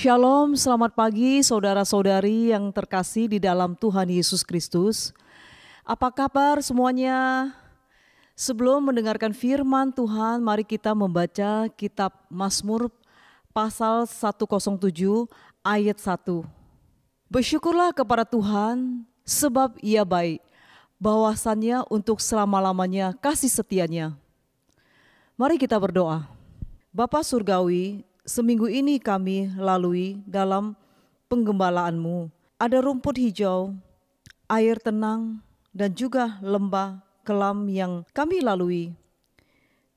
Shalom, selamat pagi saudara-saudari yang terkasih di dalam Tuhan Yesus Kristus. Apa kabar semuanya? Sebelum mendengarkan firman Tuhan, mari kita membaca kitab Mazmur pasal 107 ayat 1. Bersyukurlah kepada Tuhan sebab Ia baik, bahwasannya untuk selama-lamanya kasih setianya. Mari kita berdoa. Bapa Surgawi, seminggu ini kami lalui dalam penggembalaanmu. Ada rumput hijau, air tenang, dan juga lembah kelam yang kami lalui.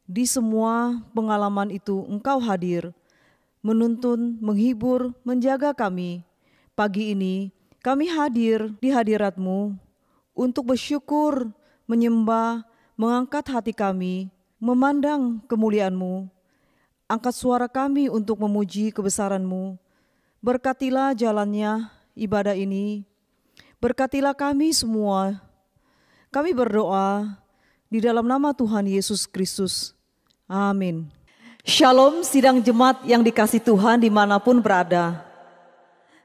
Di semua pengalaman itu Engkau hadir, menuntun, menghibur, menjaga kami. Pagi ini kami hadir di hadirat-Mu untuk bersyukur, menyembah, mengangkat hati kami, memandang kemuliaan-Mu. Angkat suara kami untuk memuji kebesaran-Mu. Berkatilah jalannya ibadah ini. Berkatilah kami semua. Kami berdoa di dalam nama Tuhan Yesus Kristus. Amin. Shalom sidang jemaat yang dikasih Tuhan dimanapun berada.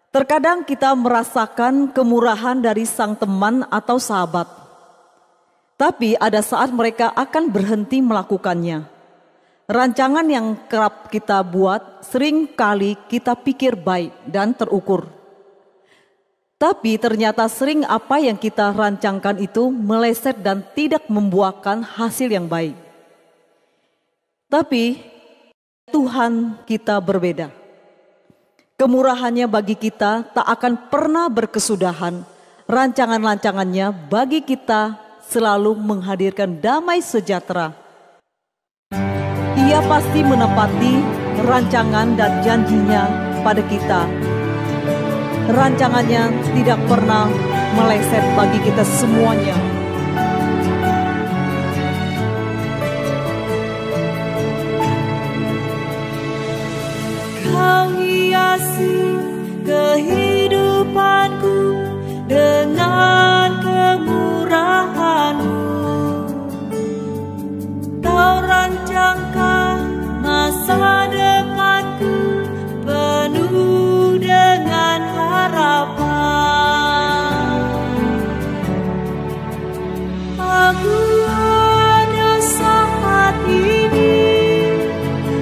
Terkadang kita merasakan kemurahan dari sang teman atau sahabat. Tapi ada saat mereka akan berhenti melakukannya. Rancangan yang kerap kita buat sering kali kita pikir baik dan terukur. Tapi ternyata sering apa yang kita rancangkan itu meleset dan tidak membuahkan hasil yang baik. Tapi Tuhan kita berbeda. Kemurahannya bagi kita tak akan pernah berkesudahan. Rancangan-rancangannya bagi kita selalu menghadirkan damai sejahtera. Ia pasti menepati rancangan dan janjinya pada kita. Rancangannya tidak pernah meleset bagi kita semuanya. Kau hiasi kehidupanku dengan kemurahan-Mu. Kau rancangkan masa depanku penuh dengan harapan. Aku ada saat ini,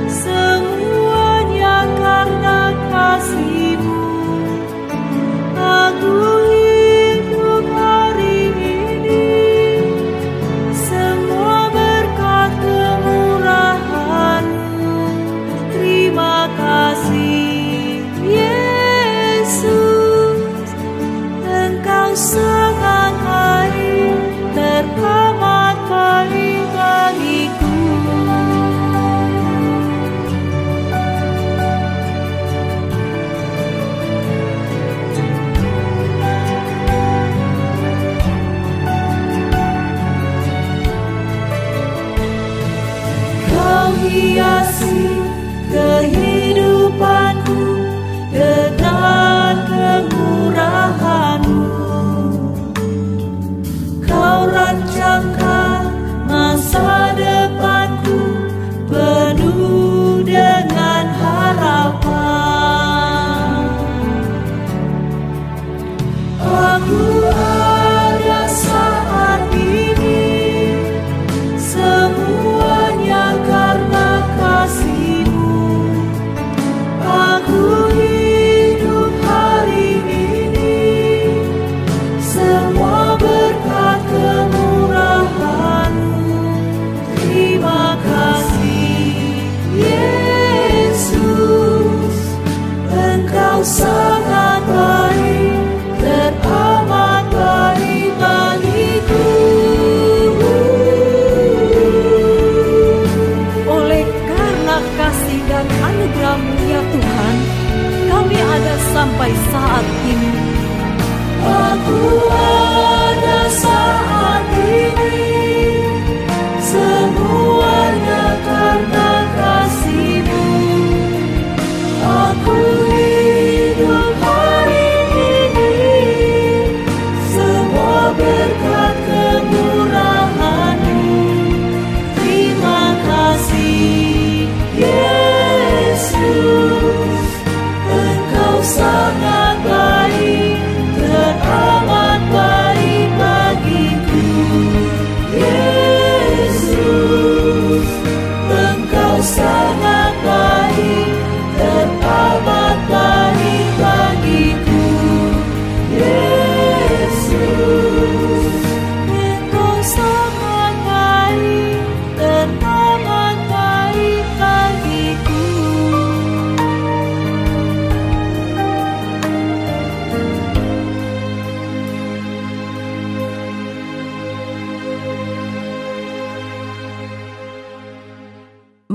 semuanya karena kasih-Mu. Aku hidup hari ini, semua berkat kemurahan-Mu. Terima kasih Yesus, Engkau sangat baik, teramat baik bagiku. Kau hiasi kehidupanku dengan kemurahan-Mu. Kau rancangkan masa depanku penuh dengan harapan. Aku ada saat ini, semuanya karena kasih-Mu.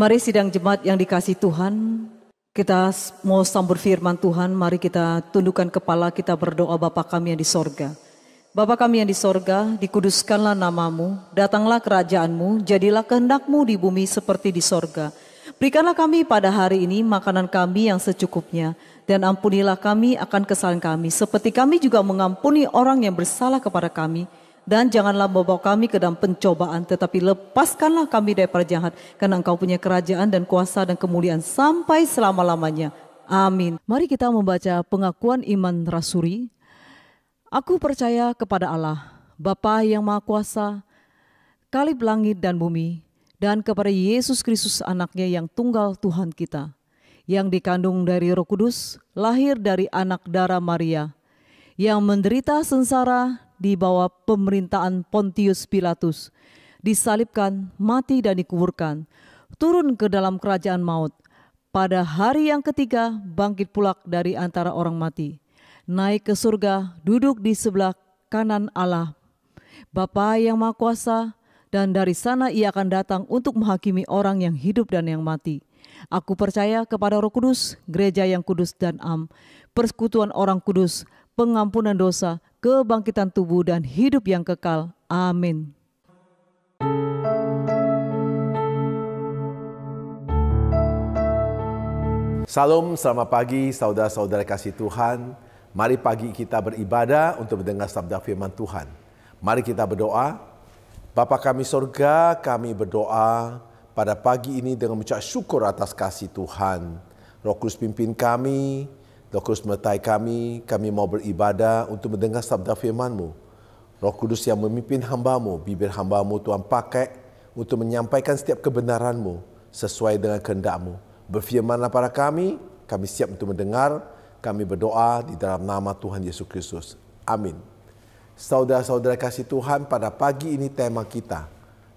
Mari sidang jemaat yang dikasihi Tuhan, kita mau sambut firman Tuhan. Mari kita tundukkan kepala, kita berdoa. Bapa kami yang di sorga, Bapa kami yang di sorga, dikuduskanlah namamu, datanglah kerajaanmu, jadilah kehendakmu di bumi seperti di sorga. Berikanlah kami pada hari ini makanan kami yang secukupnya, dan ampunilah kami akan kesalahan kami, seperti kami juga mengampuni orang yang bersalah kepada kami. Dan janganlah membawa kami ke dalam pencobaan, tetapi lepaskanlah kami daripada jahat, karena Engkau punya kerajaan dan kuasa dan kemuliaan sampai selama-lamanya. Amin. Mari kita membaca pengakuan iman rasuli. Aku percaya kepada Allah, Bapa yang Maha Kuasa, Kalib langit dan bumi, dan kepada Yesus Kristus anaknya yang tunggal Tuhan kita, yang dikandung dari Roh Kudus, lahir dari anak darah Maria, yang menderita sengsara di bawah pemerintahan Pontius Pilatus, disalibkan, mati dan dikuburkan, turun ke dalam kerajaan maut. Pada hari yang ketiga bangkit pula dari antara orang mati, naik ke surga, duduk di sebelah kanan Allah Bapa yang Maha Kuasa, dan dari sana ia akan datang untuk menghakimi orang yang hidup dan yang mati. Aku percaya kepada Roh Kudus, gereja yang kudus dan persekutuan orang kudus, pengampunan dosa, kebangkitan tubuh dan hidup yang kekal. Amin. Salam, selamat pagi saudara-saudara kasih Tuhan. Mari pagi kita beribadah untuk mendengar sabda firman Tuhan. Mari kita berdoa. Bapa kami sorga, kami berdoa pada pagi ini dengan mengucap syukur atas kasih Tuhan. Roh Kudus pimpin kami, Roh Kudus menyertai kami mau beribadah untuk mendengar sabda firman-Mu. Roh Kudus yang memimpin hamba-Mu, bibir hamba-Mu Tuhan pakai untuk menyampaikan setiap kebenaran-Mu sesuai dengan kehendak-Mu. Berfirmanlah pada kami siap untuk mendengar, kami berdoa di dalam nama Tuhan Yesus Kristus. Amin. Saudara-saudara kasih Tuhan, pada pagi ini tema kita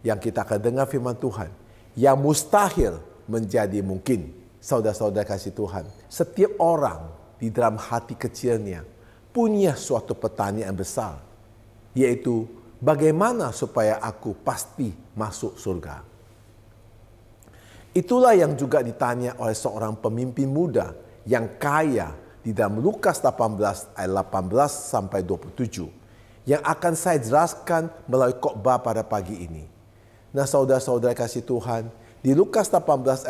yang kita akan dengar firman Tuhan, yang mustahil menjadi mungkin. Saudara-saudara kasih Tuhan, setiap orang di dalam hati kecilnya punya suatu pertanyaan besar, yaitu bagaimana supaya aku pasti masuk surga. Itulah yang juga ditanya oleh seorang pemimpin muda yang kaya di dalam Lukas 18 ayat 18 sampai 27 yang akan saya jelaskan melalui khotbah pada pagi ini. Nah, saudara-saudara kasih Tuhan, di Lukas 18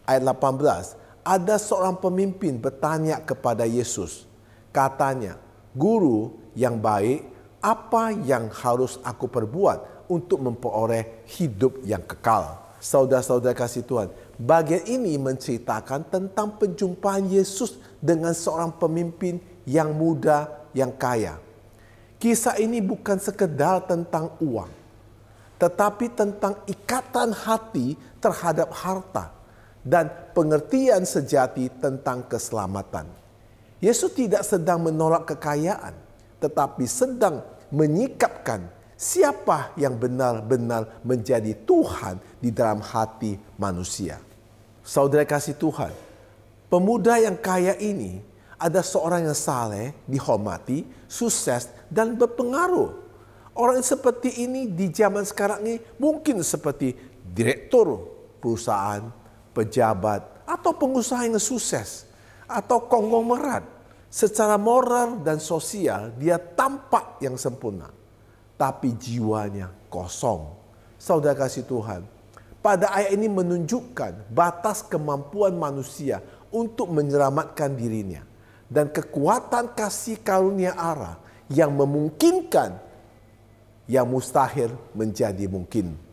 ayat 18 ada seorang pemimpin bertanya kepada Yesus. Katanya, "Guru yang baik, apa yang harus aku perbuat untuk memperoleh hidup yang kekal?" Saudara-saudara kasih Tuhan, bagian ini menceritakan tentang perjumpaan Yesus dengan seorang pemimpin yang muda, yang kaya. Kisah ini bukan sekedar tentang uang, tetapi tentang ikatan hati terhadap harta dan pengertian sejati tentang keselamatan. Yesus tidak sedang menolak kekayaan, tetapi sedang menyikapkan siapa yang benar-benar menjadi Tuhan di dalam hati manusia. Saudara kasih Tuhan, pemuda yang kaya ini ada seorang yang saleh, dihormati, sukses dan berpengaruh. Orang seperti ini di zaman sekarang ini mungkin seperti direktur perusahaan, pejabat, atau pengusaha yang sukses, atau konglomerat. Secara moral dan sosial dia tampak yang sempurna, tapi jiwanya kosong. Saudara kasih Tuhan, pada ayat ini menunjukkan batas kemampuan manusia untuk menyelamatkan dirinya dan kekuatan kasih karunia Allah yang memungkinkan yang mustahil menjadi mungkin.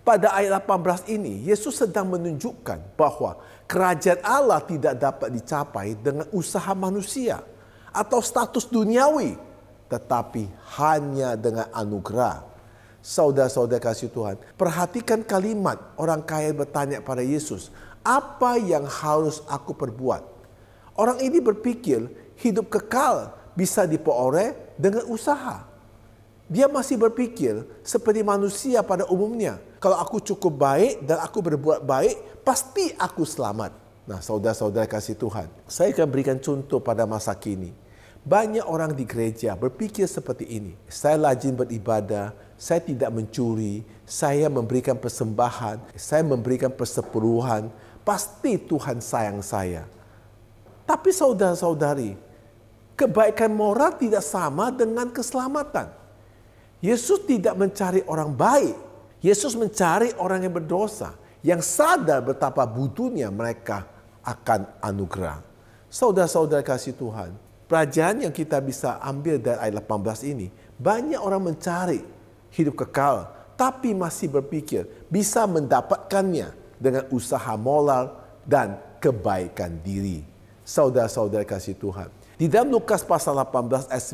Pada ayat 18 ini, Yesus sedang menunjukkan bahwa kerajaan Allah tidak dapat dicapai dengan usaha manusia atau status duniawi, tetapi hanya dengan anugerah. Saudara-saudara kasih Tuhan, perhatikan kalimat orang kaya bertanya pada Yesus, "Apa yang harus aku perbuat?" Orang ini berpikir hidup kekal bisa diperoleh dengan usaha. Dia masih berpikir seperti manusia pada umumnya. Kalau aku cukup baik dan aku berbuat baik, pasti aku selamat. Nah, saudara-saudara kasih Tuhan, saya akan berikan contoh pada masa kini. Banyak orang di gereja berpikir seperti ini. Saya rajin beribadah, saya tidak mencuri, saya memberikan persembahan, saya memberikan persepuluhan, pasti Tuhan sayang saya. Tapi saudara-saudari, kebaikan moral tidak sama dengan keselamatan. Yesus tidak mencari orang baik. Yesus mencari orang yang berdosa, yang sadar betapa butuhnya mereka akan anugerah. Saudara-saudara kasih Tuhan, pelajaran yang kita bisa ambil dari ayat 18 ini, banyak orang mencari hidup kekal, tapi masih berpikir bisa mendapatkannya dengan usaha moral dan kebaikan diri. Saudara-saudara kasih Tuhan, di dalam Lukas pasal 18 ayat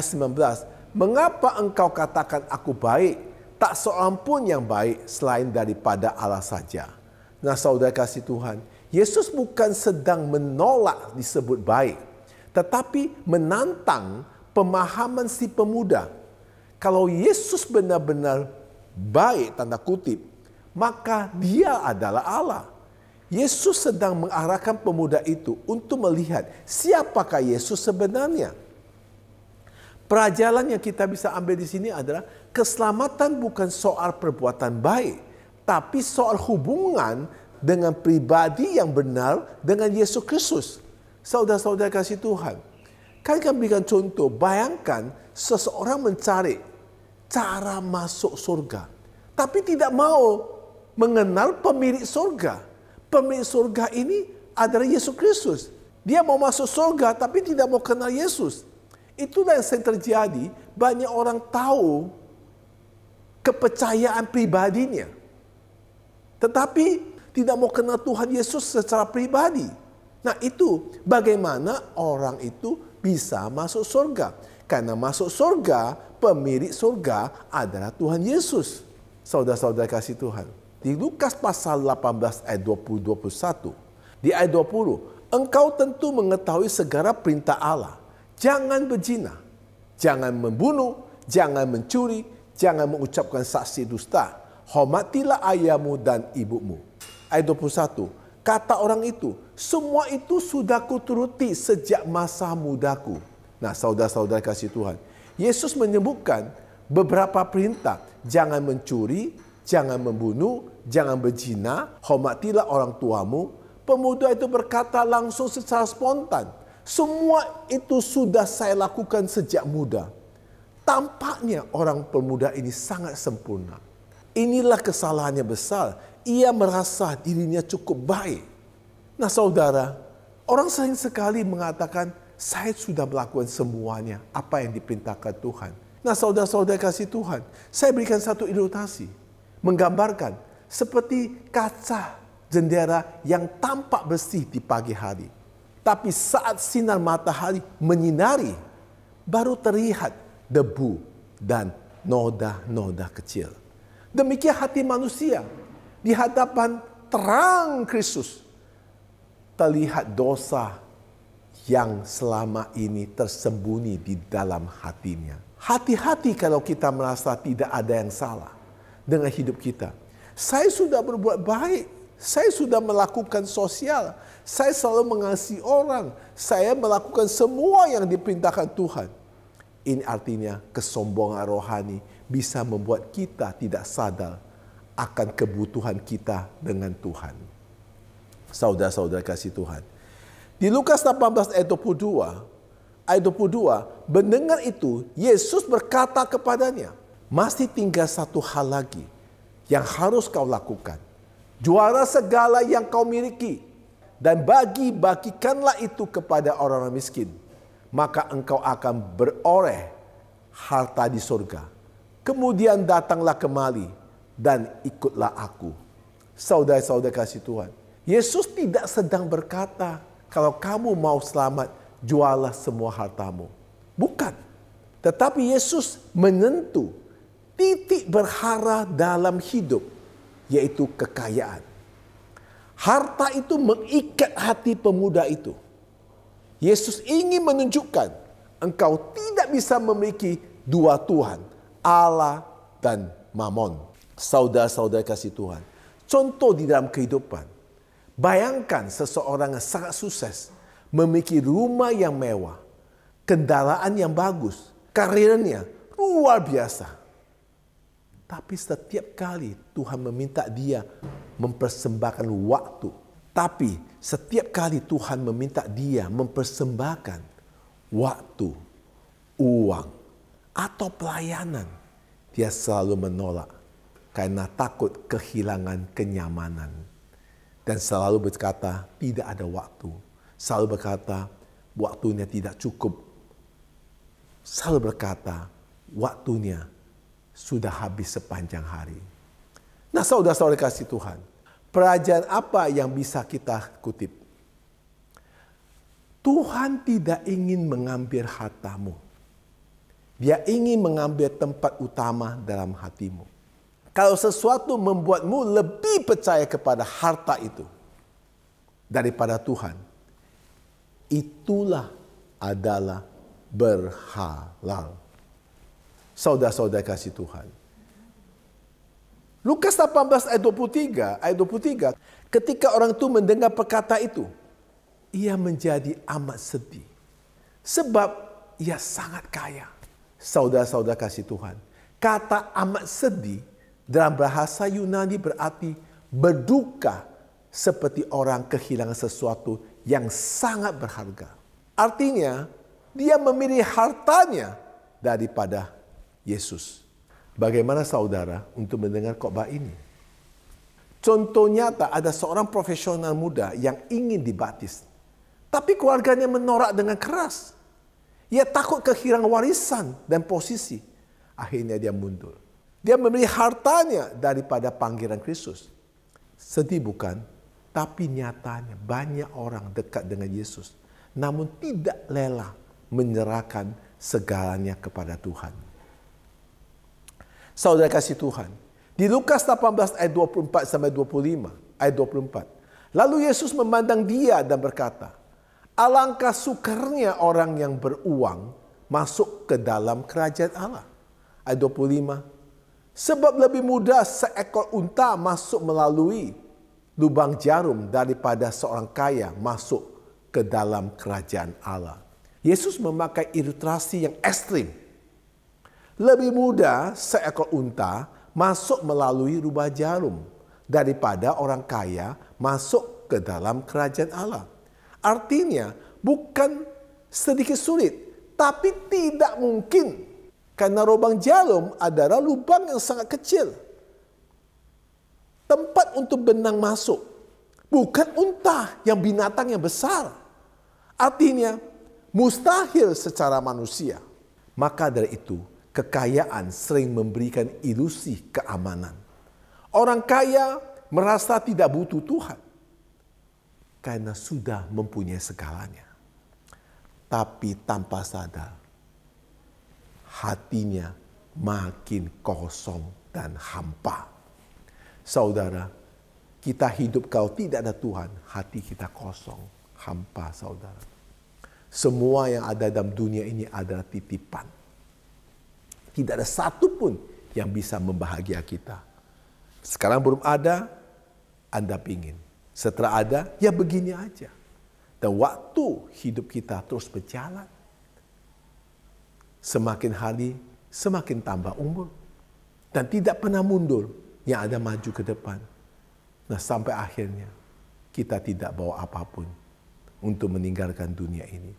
19, mengapa engkau katakan aku baik? Tak seorang pun yang baik selain daripada Allah saja. Nah, saudara kasih Tuhan, Yesus bukan sedang menolak disebut baik, tetapi menantang pemahaman si pemuda. Kalau Yesus benar-benar baik, tanda kutip, maka dia adalah Allah. Yesus sedang mengarahkan pemuda itu untuk melihat siapakah Yesus sebenarnya. Pelajaran yang kita bisa ambil di sini adalah keselamatan bukan soal perbuatan baik, tapi soal hubungan dengan pribadi yang benar dengan Yesus Kristus. Saudara-saudara kasih Tuhan, kami akan berikan contoh. Bayangkan seseorang mencari cara masuk surga, tapi tidak mau mengenal pemilik surga. Pemilik surga ini adalah Yesus Kristus. Dia mau masuk surga tapi tidak mau kenal Yesus. Itulah yang sering terjadi. Banyak orang tahu kepercayaan pribadinya, tetapi tidak mau kenal Tuhan Yesus secara pribadi. Nah, itu bagaimana orang itu bisa masuk surga. Karena masuk surga, pemilik surga adalah Tuhan Yesus. Saudara-saudara kasih Tuhan, di Lukas pasal 18 ayat 20-21, di ayat 20, engkau tentu mengetahui segala perintah Allah. Jangan berzina, jangan membunuh, jangan mencuri, jangan mengucapkan saksi dusta. Hormatilah ayahmu dan ibumu. Ayat 21, kata orang itu, semua itu sudah kuturuti sejak masa mudaku. Nah, saudara-saudara kasih Tuhan, Yesus menyebutkan beberapa perintah. Jangan mencuri, jangan membunuh, jangan berzina, hormatilah orang tuamu. Pemuda itu berkata langsung secara spontan, semua itu sudah saya lakukan sejak muda. Tampaknya orang pemuda ini sangat sempurna. Inilah kesalahannya besar. Ia merasa dirinya cukup baik. Nah, saudara, orang sering sekali mengatakan, saya sudah melakukan semuanya apa yang diperintahkan Tuhan. Nah, saudara-saudara kasih Tuhan, saya berikan satu ilustrasi. Menggambarkan seperti kaca jendela yang tampak bersih di pagi hari. Tapi saat sinar matahari menyinari, baru terlihat debu dan noda-noda kecil. Demikian hati manusia di hadapan terang Kristus. Terlihat dosa yang selama ini tersembunyi di dalam hatinya. Hati-hati kalau kita merasa tidak ada yang salah dengan hidup kita. Saya sudah berbuat baik. Saya sudah melakukan sosial. Saya selalu mengasihi orang. Saya melakukan semua yang diperintahkan Tuhan. Ini artinya kesombongan rohani bisa membuat kita tidak sadar akan kebutuhan kita dengan Tuhan. Saudara-saudara kasih Tuhan. Di Lukas 18 ayat 22, mendengar itu, Yesus berkata kepadanya, masih tinggal satu hal lagi yang harus kau lakukan. Jualah segala yang kau miliki dan bagikanlah itu kepada orang miskin. Maka engkau akan beroleh harta di surga. Kemudian datanglah kemari dan ikutlah aku. Saudara-saudara kasih Tuhan, Yesus tidak sedang berkata, kalau kamu mau selamat, jualah semua hartamu. Bukan. Tetapi Yesus menyentuh titik berhara dalam hidup, yaitu kekayaan. Harta itu mengikat hati pemuda itu. Yesus ingin menunjukkan engkau tidak bisa memiliki dua Tuhan, Allah dan Mamon. Saudara-saudara kasih Tuhan, contoh di dalam kehidupan. Bayangkan seseorang yang sangat sukses, memiliki rumah yang mewah, kendaraan yang bagus, karirnya luar biasa. Tapi setiap kali Tuhan meminta dia mempersembahkan waktu. Tapi setiap kali Tuhan meminta dia mempersembahkan waktu, uang, atau pelayanan, dia selalu menolak karena takut kehilangan kenyamanan. Dan selalu berkata tidak ada waktu. Selalu berkata waktunya tidak cukup. Selalu berkata waktunya sudah habis sepanjang hari. Nah, saudara-saudara kasih Tuhan, pelajaran apa yang bisa kita kutip? Tuhan tidak ingin mengambil hartamu. Dia ingin mengambil tempat utama dalam hatimu. Kalau sesuatu membuatmu lebih percaya kepada harta itu daripada Tuhan, itulah adalah berhalal. Saudara-saudara kasih Tuhan. Lukas 18 ayat 23, ketika orang itu mendengar perkata itu, ia menjadi amat sedih. Sebab ia sangat kaya. Saudara-saudara kasih Tuhan. Kata amat sedih dalam bahasa Yunani berarti berduka seperti orang kehilangan sesuatu yang sangat berharga. Artinya, dia memilih hartanya daripada Yesus. Bagaimana saudara untuk mendengar khotbah ini? Contoh nyata, ada seorang profesional muda yang ingin dibaptis. Tapi keluarganya menolak dengan keras. Ia takut kehilangan warisan dan posisi. Akhirnya dia mundur. Dia memilih hartanya daripada panggilan Kristus. Sedih bukan? Tapi nyatanya banyak orang dekat dengan Yesus. Namun tidak rela menyerahkan segalanya kepada Tuhan. Saudara kasih Tuhan, di Lukas 18 ayat 24 sampai 25, ayat 24. Lalu Yesus memandang dia dan berkata, alangkah sukarnya orang yang beruang masuk ke dalam kerajaan Allah. Ayat 25, sebab lebih mudah seekor unta masuk melalui lubang jarum daripada seorang kaya masuk ke dalam kerajaan Allah. Yesus memakai ilustrasi yang ekstrim. Lebih mudah seekor unta masuk melalui lubang jarum daripada orang kaya masuk ke dalam kerajaan Allah. Artinya bukan sedikit sulit, tapi tidak mungkin. Karena lubang jarum adalah lubang yang sangat kecil. Tempat untuk benang masuk. Bukan unta yang binatang yang besar. Artinya mustahil secara manusia. Maka dari itu, kekayaan sering memberikan ilusi keamanan. Orang kaya merasa tidak butuh Tuhan karena sudah mempunyai segalanya. Tapi tanpa sadar, hatinya makin kosong dan hampa. Saudara, kita hidup kalau tidak ada Tuhan, hati kita kosong, hampa saudara. Semua yang ada dalam dunia ini adalah titipan. Tidak ada satu pun yang bisa membahagia kita. Sekarang belum ada, Anda pingin. Setelah ada, ya begini aja. Dan waktu hidup kita terus berjalan. Semakin hari, semakin tambah umur. Dan tidak pernah mundur, yang ada maju ke depan. Nah, sampai akhirnya, kita tidak bawa apapun untuk meninggalkan dunia ini.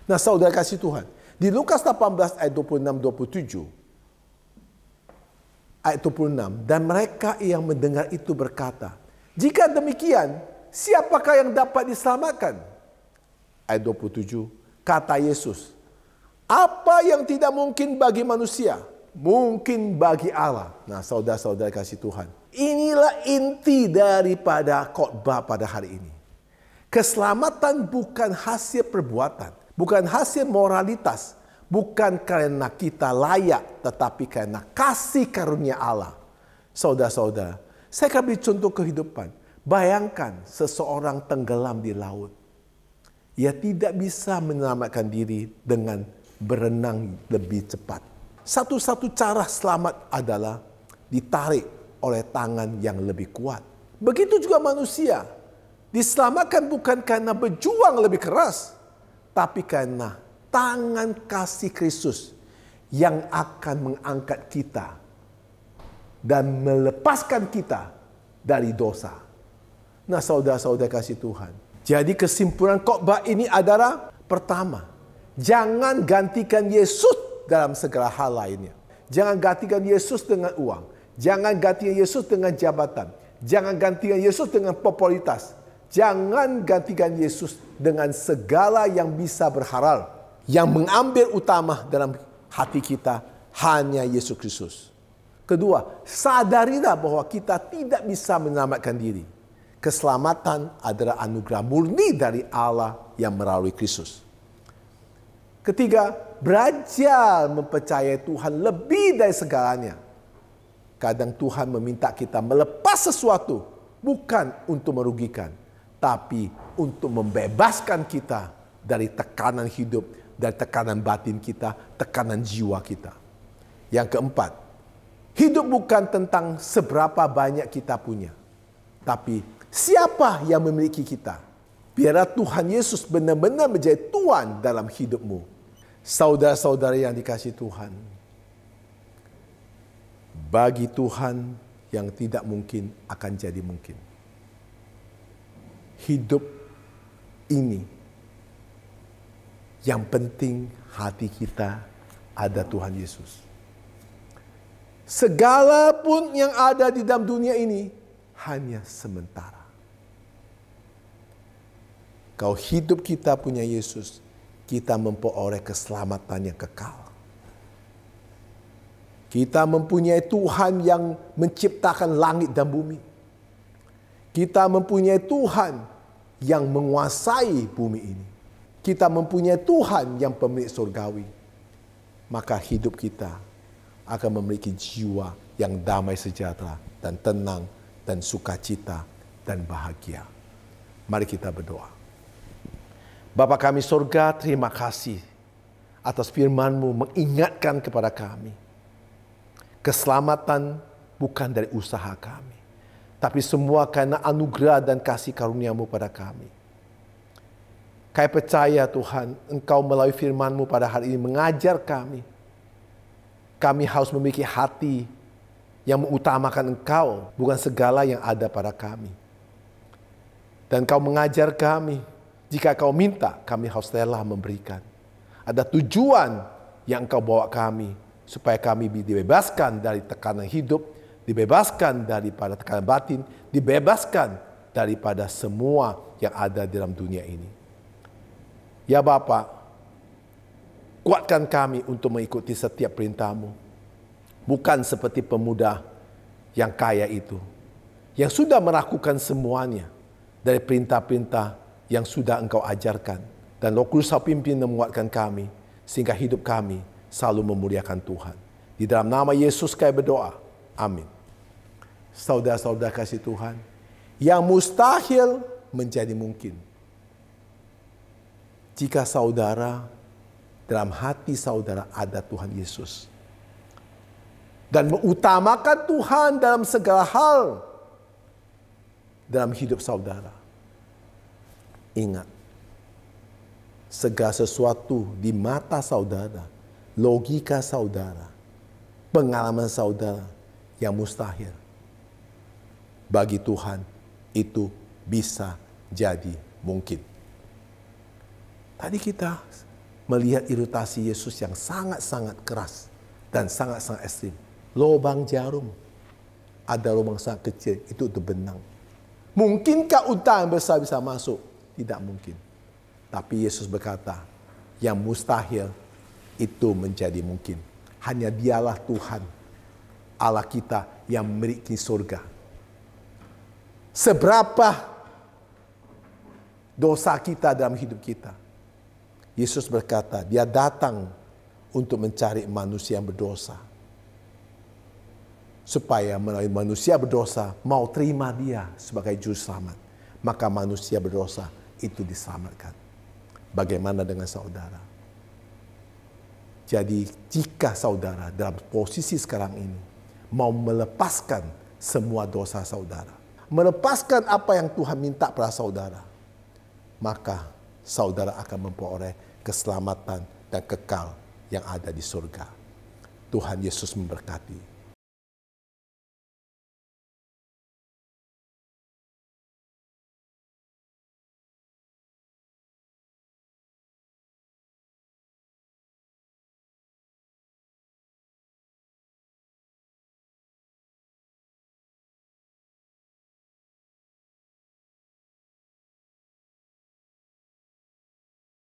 Nah, saudara kasih Tuhan. Di Lukas 18 ayat 26-27, ayat 26, dan mereka yang mendengar itu berkata, jika demikian, siapakah yang dapat diselamatkan? Ayat 27, kata Yesus, apa yang tidak mungkin bagi manusia, mungkin bagi Allah. Nah, saudara-saudara kasih Tuhan, inilah inti daripada khotbah pada hari ini. Keselamatan bukan hasil perbuatan, bukan hasil moralitas, bukan karena kita layak, tetapi karena kasih karunia Allah. Saudara-saudara, saya akan beri contoh kehidupan. Bayangkan seseorang tenggelam di laut. Ia tidak bisa menyelamatkan diri dengan berenang lebih cepat. Satu-satu cara selamat adalah ditarik oleh tangan yang lebih kuat. Begitu juga manusia. Diselamatkan bukan karena berjuang lebih keras, tapi karena tangan kasih Kristus yang akan mengangkat kita dan melepaskan kita dari dosa. Nah, saudara-saudara kasih Tuhan. Jadi kesimpulan khotbah ini adalah, pertama, jangan gantikan Yesus dalam segala hal lainnya. Jangan gantikan Yesus dengan uang. Jangan gantikan Yesus dengan jabatan. Jangan gantikan Yesus dengan popularitas. Jangan gantikan Yesus dengan segala yang bisa berhalal. Yang mengambil utama dalam hati kita hanya Yesus Kristus. Kedua, sadarilah bahwa kita tidak bisa menyelamatkan diri. Keselamatan adalah anugerah murni dari Allah yang melalui Kristus. Ketiga, belajar mempercayai Tuhan lebih dari segalanya. Kadang Tuhan meminta kita melepas sesuatu, bukan untuk merugikan, tapi untuk membebaskan kita dari tekanan hidup, dari tekanan batin kita, tekanan jiwa kita. Yang keempat, hidup bukan tentang seberapa banyak kita punya, tapi siapa yang memiliki kita. Biarlah Tuhan Yesus benar-benar menjadi Tuhan dalam hidupmu. Saudara-saudara yang dikasihi Tuhan, bagi Tuhan yang tidak mungkin akan jadi mungkin. Hidup ini yang penting hati kita ada Tuhan Yesus. Segala pun yang ada di dalam dunia ini hanya sementara. Kalau hidup kita punya Yesus, kita memperoleh keselamatan yang kekal. Kita mempunyai Tuhan yang menciptakan langit dan bumi. Kita mempunyai Tuhan yang menguasai bumi ini. Kita mempunyai Tuhan yang pemilik surgawi. Maka hidup kita akan memiliki jiwa yang damai sejahtera dan tenang dan sukacita dan bahagia. Mari kita berdoa. Bapa kami surga, terima kasih atas firman-Mu mengingatkan kepada kami. Keselamatan bukan dari usaha kami, tapi semua karena anugerah dan kasih karunia-Mu pada kami. Kami percaya Tuhan, Engkau melalui firman-Mu pada hari ini mengajar kami. Kami harus memiliki hati yang mengutamakan Engkau, bukan segala yang ada pada kami. Dan Kau mengajar kami, jika Kau minta, kami harus rela memberikan. Ada tujuan yang Engkau bawa kami, supaya kami dibebaskan dari tekanan hidup, dibebaskan daripada tekanan batin, dibebaskan daripada semua yang ada dalam dunia ini. Ya Bapa, kuatkan kami untuk mengikuti setiap perintah-Mu. Bukan seperti pemuda yang kaya itu, yang sudah melakukan semuanya dari perintah-perintah yang sudah Engkau ajarkan. Dan Roh Kudus pimpin dan menguatkan kami, sehingga hidup kami selalu memuliakan Tuhan. Di dalam nama Yesus kami berdoa. Amin. Saudara-saudara kasih Tuhan, yang mustahil menjadi mungkin. Jika saudara, dalam hati saudara ada Tuhan Yesus. Dan mengutamakan Tuhan dalam segala hal dalam hidup saudara. Ingat, segala sesuatu di mata saudara, logika saudara, pengalaman saudara yang mustahil, bagi Tuhan itu bisa jadi mungkin. Tadi kita melihat ilustrasi Yesus yang sangat-sangat keras dan sangat-sangat ekstrim. Lubang jarum, ada lubang sangat kecil, itu untuk benang. Mungkinkah unta yang besar bisa masuk? Tidak mungkin. Tapi Yesus berkata, yang mustahil itu menjadi mungkin. Hanya Dialah Tuhan, Allah kita yang memiliki surga. Seberapa dosa kita dalam hidup kita, Yesus berkata, Dia datang untuk mencari manusia yang berdosa. Supaya melalui manusia berdosa mau terima Dia sebagai juru selamat. Maka manusia berdosa itu diselamatkan. Bagaimana dengan saudara? Jadi jika saudara dalam posisi sekarang ini mau melepaskan semua dosa saudara, melepaskan apa yang Tuhan minta pada saudara, maka saudara akan memperoleh keselamatan dan kekal yang ada di surga. Tuhan Yesus memberkati.